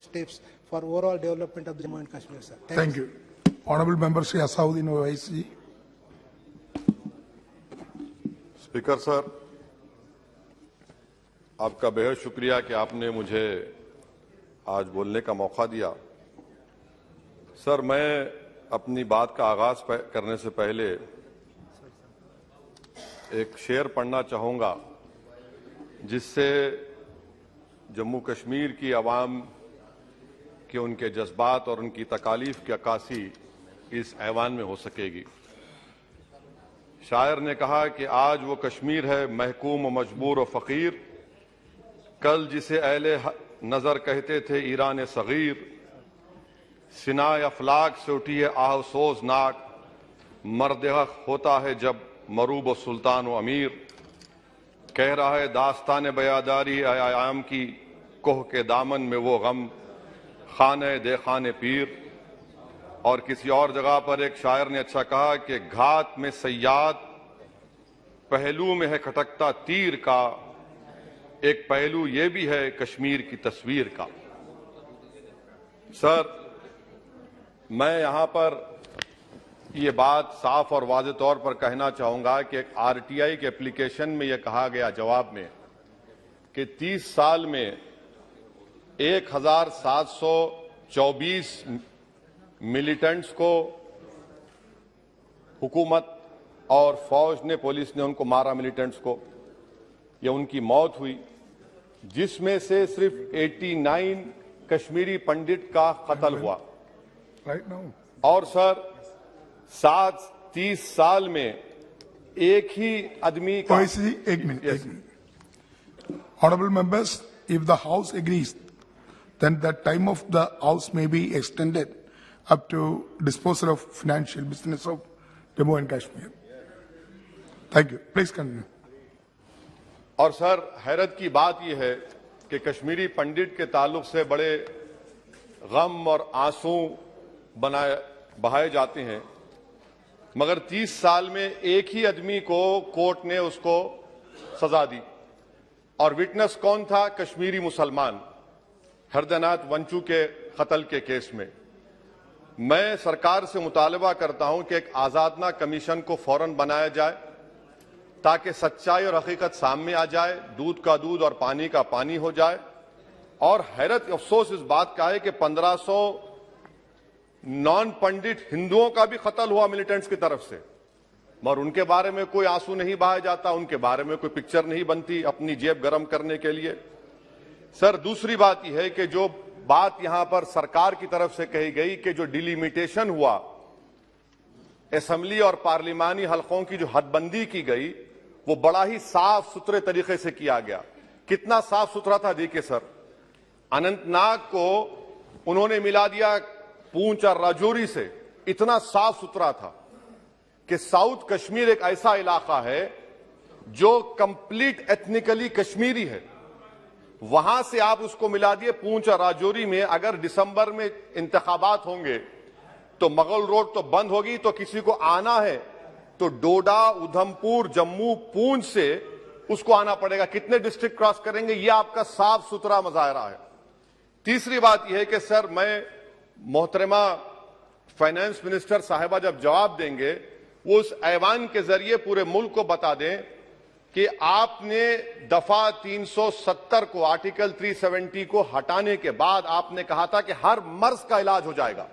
steps for overall development of the Jammu and Kashmir, sir. Thank you. Honorable Member Shri Asauddin Owaisi. Speaker sir, आपका बेहद शुक्रिया कि आपने मुझे आज बोलने का मौका दिया। सर, मैं अपनी बात का आगाज करने से पहले एक शेर पढ़ना चाहूंगा जिससे जम्मू कश्मीर की आवाम के उनके जज्बात और उनकी तकालीफ की अक्कासी इस ऐवान में हो सकेगी। शायर ने कहा कि आज वो कश्मीर है महकूम व मजबूर व फकीर, कल जिसे अहले नजर कहते थे ईरान सगीर, सिनाए अफलाक से उठी है आहसोजनाक, मर्द हक होता है जब मरूब व सुल्तान व अमीर, कह रहा है दास्तान बयादारी आयाम की, कोह के दामन में वो गम खाने दे खाने पीर। और किसी और जगह पर एक शायर ने अच्छा कहा कि घात में सयाद पहलू में है खटकता तीर का, एक पहलू ये भी है कश्मीर की तस्वीर का। सर, मैं यहां पर ये बात साफ और वाज़ेह तौर पर कहना चाहूंगा कि एक आरटीआई के एप्लीकेशन में यह कहा गया जवाब में कि 30 साल में 1724 मिलिटेंट्स को हुकूमत और फौज ने, पुलिस ने उनको मारा, मिलिटेंट्स को, या उनकी मौत हुई, जिसमें से सिर्फ 89 कश्मीरी पंडित का कत्ल हुआ। और सर 30 साल में एक ही आदमी का। एक minute. Honorable members, if the House agrees, then the time of the House may be extended up to disposal of financial business of Jammu and Kashmir. Thank you. Please continue. और sir, हैरत की बात यह है कि कश्मीरी पंडित के ताल्लुक से बड़े गम और आंसू बहाए जाते हैं, मगर 30 साल में एक ही आदमी को कोर्ट ने उसको सजा दी, और विटनेस कौन था? कश्मीरी मुसलमान हरदनाथ वंचू के कत्ल के केस में। मैं सरकार से मुतालबा करता हूं कि एक आजादना कमीशन को फौरन बनाया जाए ताकि सच्चाई और हकीकत सामने आ जाए, दूध का दूध और पानी का पानी हो जाए। और हैरत अफसोस इस बात का है कि 1500 नॉन पंडित हिंदुओं का भी कत्ल हुआ मिलिटेंट्स की तरफ से, मगर उनके बारे में कोई आंसू नहीं बहाया जाता, उनके बारे में कोई पिक्चर नहीं बनती अपनी जेब गर्म करने के लिए। सर, दूसरी बात यह है कि जो बात यहां पर सरकार की तरफ से कही गई कि जो डिलिमिटेशन हुआ, असेंबली और पार्लिमानी हलकों की जो हदबंदी की गई, वो बड़ा ही साफ सुथरे तरीके से किया गया। कितना साफ सुथरा था देखिए सर, अनंतनाग को उन्होंने मिला दिया पूंछ और राजौरी से, इतना साफ सुथरा था कि साउथ कश्मीर एक ऐसा इलाका है जो कंप्लीट एथनिकली कश्मीरी है, वहां से आप उसको मिला दिए पूंछ और राजौरी में। अगर दिसंबर में इंतखाबात होंगे तो मुगल रोड तो बंद होगी, तो किसी को आना है तो डोडा, उधमपुर, जम्मू, पूंछ से उसको आना पड़ेगा। कितने डिस्ट्रिक्ट क्रॉस करेंगे? यह आपका साफ सुथरा मुजाहरा है। तीसरी बात यह है कि सर, मैं मोहतरमा फाइनेंस मिनिस्टर साहिबा जब जवाब देंगे, वो उस ऐवान के जरिए पूरे मुल्क को बता दें कि आपने दफा 370 को, आर्टिकल 370 को हटाने के बाद आपने कहा था कि हर मर्ज का इलाज हो जाएगा।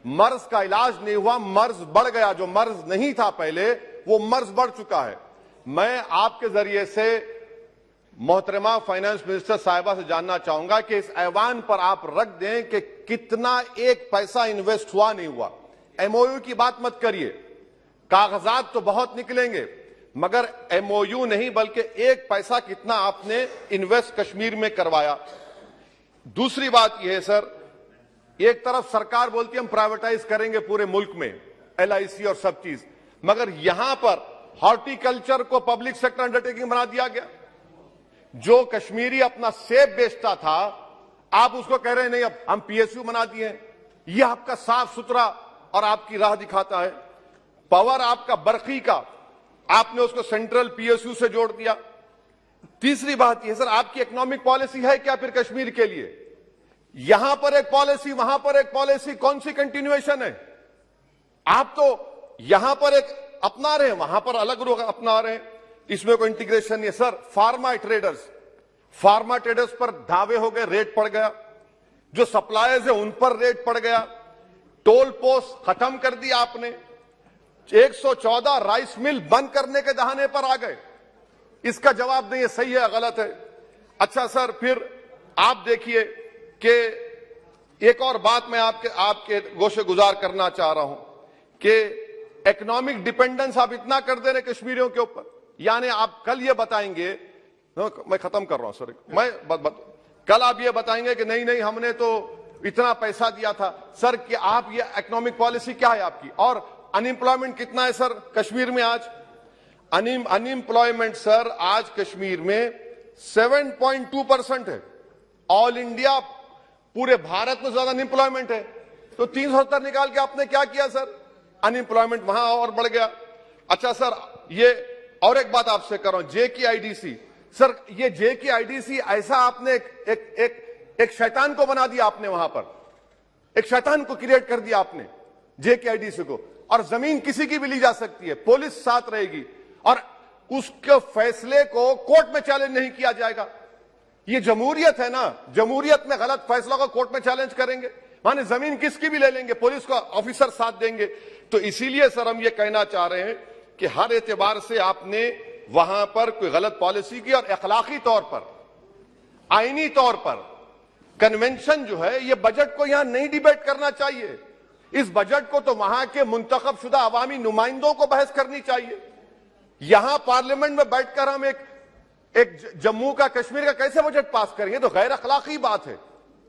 मर्ज का इलाज नहीं हुआ, मर्ज बढ़ गया। जो मर्ज नहीं था पहले, वो मर्ज बढ़ चुका है। मैं आपके जरिए से मोहतरमा फाइनेंस मिनिस्टर साहिबा से जानना चाहूंगा कि इस ऐवान पर आप रख दें कि कितना एक पैसा इन्वेस्ट हुआ नहीं हुआ। एमओयू की बात मत करिए, कागजात तो बहुत निकलेंगे, मगर एमओयू नहीं बल्कि एक पैसा कितना आपने इन्वेस्ट कश्मीर में करवाया। दूसरी बात यह है सर, एक तरफ सरकार बोलती है हम प्राइवेटाइज करेंगे पूरे मुल्क में, एलआईसी और सब चीज, मगर यहां पर हॉर्टिकल्चर को पब्लिक सेक्टर अंडरटेकिंग बना दिया गया। जो कश्मीरी अपना सेब बेचता था, आप उसको कह रहे हैं नहीं अब हम पीएसयू बना दिए। यह आपका साफ सुथरा और आपकी राह दिखाता है। पावर आपका बरखी का, आपने उसको सेंट्रल पीएसयू से जोड़ दिया। तीसरी बात यह सर, आपकी इकोनॉमिक पॉलिसी है क्या फिर कश्मीर के लिए? यहां पर एक पॉलिसी, वहां पर एक पॉलिसी, कौन सी कंटिन्यूएशन है? आप तो यहां पर एक अपना रहे हैं, वहां पर अलग लोग अपना रहे हैं, इसमें कोई इंटीग्रेशन नहीं है। सर, फार्मा ट्रेडर्स पर दावे हो गए, रेट पड़ गया, जो सप्लायर्स है उन पर रेट पड़ गया, टोल पोस्ट खत्म कर दिया आपने, 114 राइस मिल बंद करने के दहाने पर आ गए। इसका जवाब नहीं है सही है गलत है। अच्छा सर, फिर आप देखिए कि एक और बात मैं आपके गोशे गुजार करना चाह रहा हूं कि इकोनॉमिक डिपेंडेंस आप इतना कर दे रहे कश्मीरियों के ऊपर, यानी आप कल ये बताएंगे, मैं खत्म कर रहा हूं सर, कल आप ये बताएंगे कि नहीं हमने तो इतना पैसा दिया था। सर, कि आप ये इकोनॉमिक पॉलिसी क्या है आपकी? और अनएम्प्लॉयमेंट कितना है सर कश्मीर में आज? अनएम्प्लॉयमेंट सर आज कश्मीर में 7.2% है। ऑल इंडिया पूरे भारत में ज्यादा अनएम्प्लॉयमेंट है। तो 370 निकाल के आपने क्या किया सर? अनएम्प्लॉयमेंट वहां और बढ़ गया। अच्छा सर, ये और एक बात आपसे कर रहा हूं, JKIDC सर, ये JKIDC ऐसा आपने एक शैतान को बना दिया आपने, वहां पर एक शैतान को क्रिएट कर दिया आपने JKIDC को। और जमीन किसी की भी ली जा सकती है, पुलिस साथ रहेगी और उसके फैसले को कोर्ट में चैलेंज नहीं किया जाएगा। ये जमहूरियत है ना, जमहूरियत में गलत फैसलों को कोर्ट में चैलेंज करेंगे, माने जमीन किसकी भी ले लेंगे, पुलिस का ऑफिसर साथ देंगे। तो इसीलिए सर हम ये कहना चाह रहे हैं कि हर एतबार से आपने वहां पर कोई गलत पॉलिसी की, और अखलाकी तौर पर, आईनी तौर पर कन्वेंशन जो है, ये बजट को यहां नहीं डिबेट करना चाहिए। इस बजट को तो वहां के मुंतखब शुदा अवामी नुमाइंदों को बहस करनी चाहिए। यहां पार्लियामेंट में बैठकर हम एक जम्मू का, कश्मीर का कैसे बजट पास करेंगे? तो गैर अखलाकी बात है,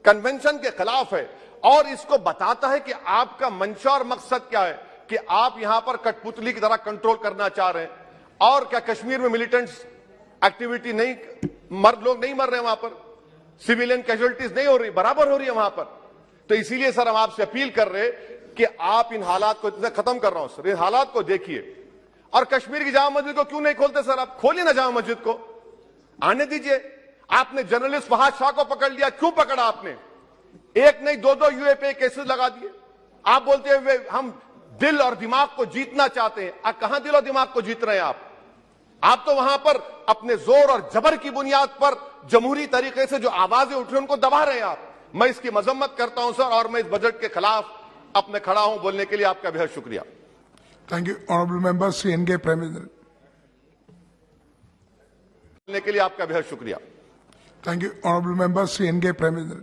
कन्वेंशन के खिलाफ है, और इसको बताता है कि आपका मंशा और मकसद क्या है, कि आप यहां पर कठपुतली की तरह कंट्रोल करना चाह रहे हैं। और क्या कश्मीर में मिलिटेंट्स एक्टिविटी नहीं, लोग नहीं मर रहे वहां पर, सिविलियन कैजुअलिटीज नहीं हो रही, बराबर हो रही है वहां पर। तो इसीलिए सर हम आपसे अपील कर रहे कि आप इन हालात को, खत्म कर रहा हूं सर, इन हालात को देखिए। और कश्मीर की जामा मस्जिद को क्यों नहीं खोलते सर? आप खोलिए ना जामा मस्जिद को, आने दीजिए। आपने जर्नलिस्ट फहाद शाह को पकड़ लिया, क्यों पकड़ा आपने? एक नहीं दो UAPA केसेस लगा दिए। आप बोलते हैं हम दिल और दिमाग को जीतना चाहते हैं। कहां दिल और दिमाग को जीत रहे हैं आप तो वहां पर अपने जोर और जबर की बुनियाद पर जमहूरी तरीके से जो आवाजें उठ रही उनको दबा रहे हैं आप। मैं इसकी मजम्मत करता हूं सर, और मैं इस बजट के खिलाफ अपने खड़ा हूं। बोलने के लिए आपका बेहद शुक्रिया। Thank you, honorable member, Sri N.K. Premendra. बोलने के लिए आपका बेहद शुक्रिया। Thank you, honorable member, Sri N.K. Premendra.